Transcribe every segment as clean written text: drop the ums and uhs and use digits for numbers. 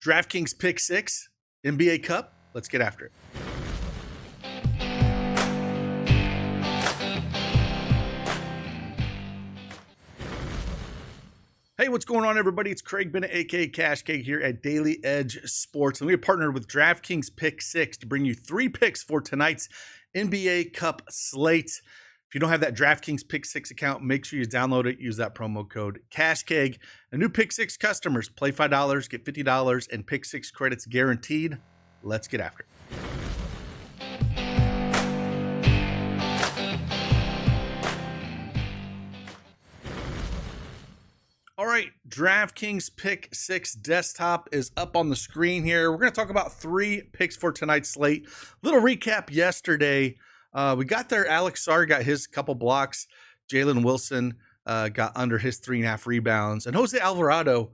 DraftKings PICK6, NBA Cup. Let's get after it. Hey, what's going on, everybody? It's Craig Bennett, aka CashKeg, here at Daily Edge Sports, and we have partnered with DraftKings PICK6 to bring you 3 picks for tonight's NBA Cup slate. If you don't have that DraftKings PICK6 account, make sure you download it. Use that promo code CashKeg. And new PICK6 customers play $5, get $50, and PICK6 credits guaranteed. Let's get after it. All right, DraftKings PICK6 desktop is up on the screen here. We're going to talk about 3 picks for tonight's slate. Little recap yesterday. We got there. Alex Sarr got his couple blocks. Jalen Wilson got under his 3.5 rebounds. And Jose Alvarado,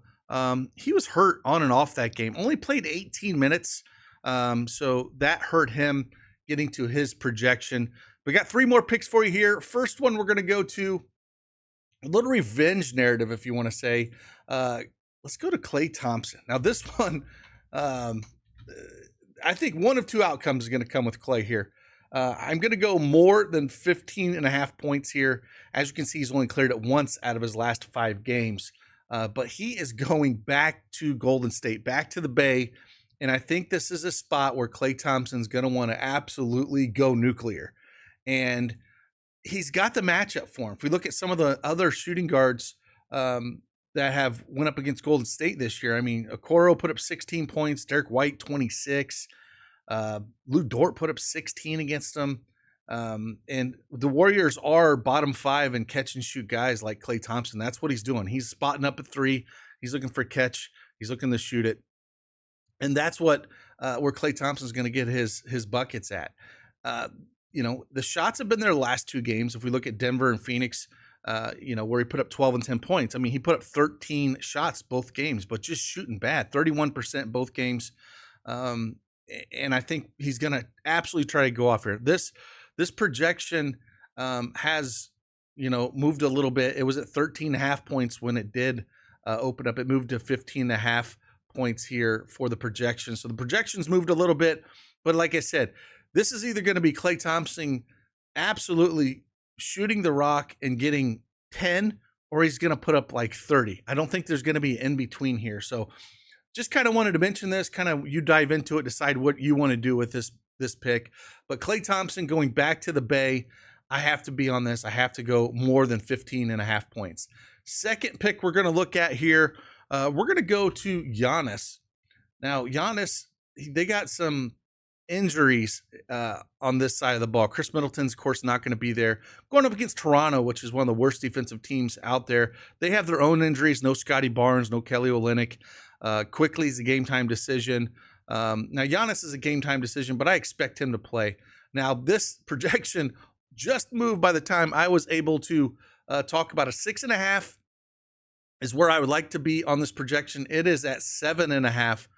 he was hurt on and off that game. Only played 18 minutes. So that hurt him getting to his projection. We got 3 more picks for you here. First one we're going to go to a little revenge narrative, if you want to say. Let's go to Klay Thompson. Now, this one, I think one of 2 outcomes is going to come with Klay here. I'm going to go more than 15.5 points here. As you can see, he's only cleared it once out of his last 5 games. But he is going back to Golden State, back to the Bay. And I think this is a spot where Klay Thompson's going to want to absolutely go nuclear. And he's got the matchup for him. If we look at some of the other shooting guards that have went up against Golden State this year, I mean, Okoro put up 16 points, Derek White 26, Lou Dort put up 16 against them. And the Warriors are bottom 5 in catch and shoot guys like Klay Thompson. That's what he's doing. He's spotting up at 3. He's looking for catch. He's looking to shoot it. And that's what where Klay Thompson's going to get his buckets at. The shots have been there the last 2 games. If we look at Denver and Phoenix, where he put up 12 and 10 points. I mean, he put up 13 shots both games, but just shooting bad, 31% both games. And I think he's going to absolutely try to go off here. This projection has, moved a little bit. It was at 13.5 points when it did open up. It moved to 15.5 points here for the projection. So the projections moved a little bit, but like I said, this is either going to be Klay Thompson absolutely shooting the rock and getting 10, or he's going to put up like 30. I don't think there's going to be in between here. So just kind of wanted to mention this, kind of you dive into it, decide what you want to do with this pick. But Klay Thompson going back to the Bay, I have to be on this. I have to go more than 15.5 points. Second pick we're going to look at here, we're going to go to Giannis. Now, Giannis, they got some injuries on this side of the ball. Chris Middleton's, of course, not going to be there. Going up against Toronto, which is one of the worst defensive teams out there. They have their own injuries. No Scotty Barnes, no Kelly Olynyk. Quickly is a game-time decision. Now, Giannis is a game-time decision, but I expect him to play. Now, this projection just moved by the time I was able to talk about a 6.5 is where I would like to be on this projection. It is at 7.5.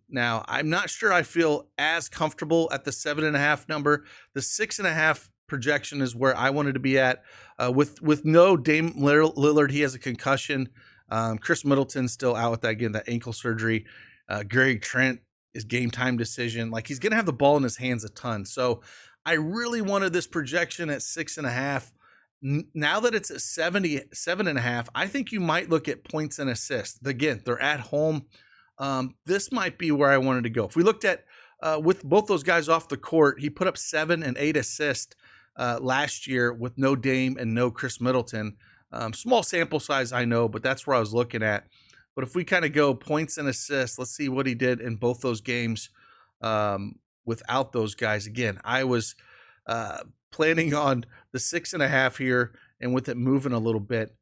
Now, I'm not sure I feel as comfortable at the 7.5 number. The 6.5 projection is where I wanted to be at. With no Dame Lillard, he has a concussion. Chris Middleton's still out with that ankle surgery. Gary Trent is game time decision. Like, he's going to have the ball in his hands a ton. So I really wanted this projection at 6.5. Now that it's at 7.5, I think you might look at points and assists. Again, they're at home. This might be where I wanted to go. If we looked at with both those guys off the court, he put up 7 and 8 assists last year with no Dame and no Chris Middleton. Small sample size, I know, but that's where I was looking at. But if we kind of go points and assists, let's see what he did in both those games without those guys. Again, I was planning on the 6.5 here, and with it moving a little bit,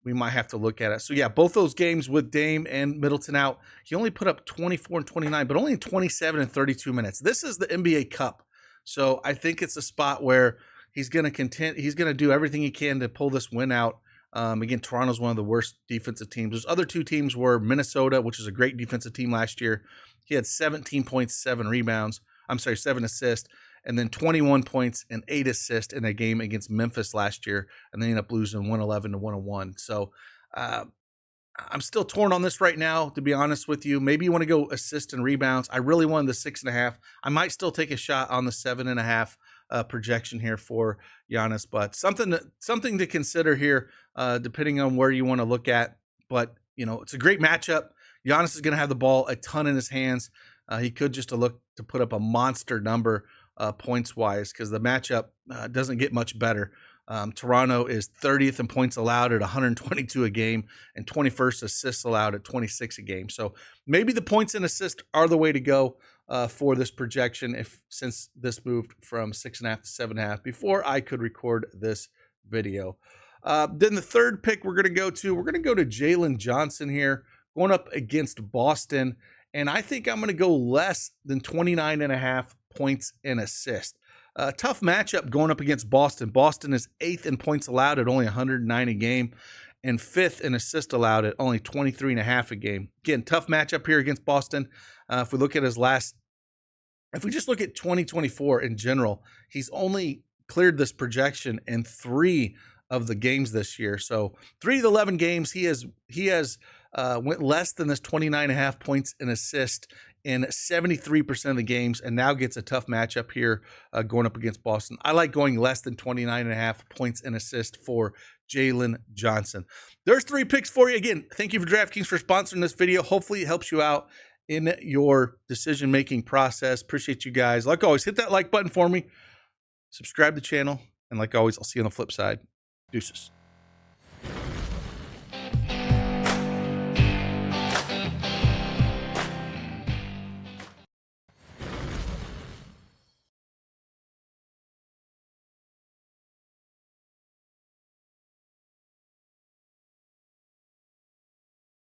we might have to look at it. So, yeah, both those games with Dame and Middleton out, he only put up 24 and 29, but only in 27 and 32 minutes. This is the NBA Cup. So I think it's a spot where he's going to do everything he can to pull this win out. Again, Toronto's one of the worst defensive teams. Those other 2 teams were Minnesota, which is a great defensive team last year. He had 17 points, 7 assists, and then 21 points and 8 assists in a game against Memphis last year, and they ended up losing 111 to 101. So I'm still torn on this right now, to be honest with you. Maybe you want to go assist and rebounds. I really wanted the 6.5. I might still take a shot on the 7.5 projection here for Giannis, but something to consider here, depending on where you want to look at. But it's a great matchup. Giannis is going to have the ball a ton in his hands. He could just look to put up a monster number points wise, because the matchup doesn't get much better. Toronto is 30th in points allowed at 122 a game and 21st assists allowed at 26 a game. So maybe the points and assists are the way to go for this projection, since this moved from 6.5 to 7.5 before I could record this video. Then the third pick we're going to go to Jaylen Johnson here, going up against Boston. And I think I'm going to go less than 29.5 points and assists. Tough matchup going up against Boston. Boston is 8th in points allowed at only 109 a game and 5th in assists allowed at only 23.5 a game. Again, tough matchup here against Boston. If we look at if we just look at 2024 in general, he's only cleared this projection in 3 of the games this year. So 3 of the 11 games, he has went less than this 29.5 points and assist in 73% of the games, and now gets a tough matchup here going up against Boston. I like going less than 29.5 points and assist for Jaylen Johnson. There's 3 picks for you. Again, thank you for DraftKings for sponsoring this video. Hopefully it helps you out in your decision-making process. Appreciate you guys. Like always, hit that like button for me. Subscribe to the channel. And like always, I'll see you on the flip side. Deuces.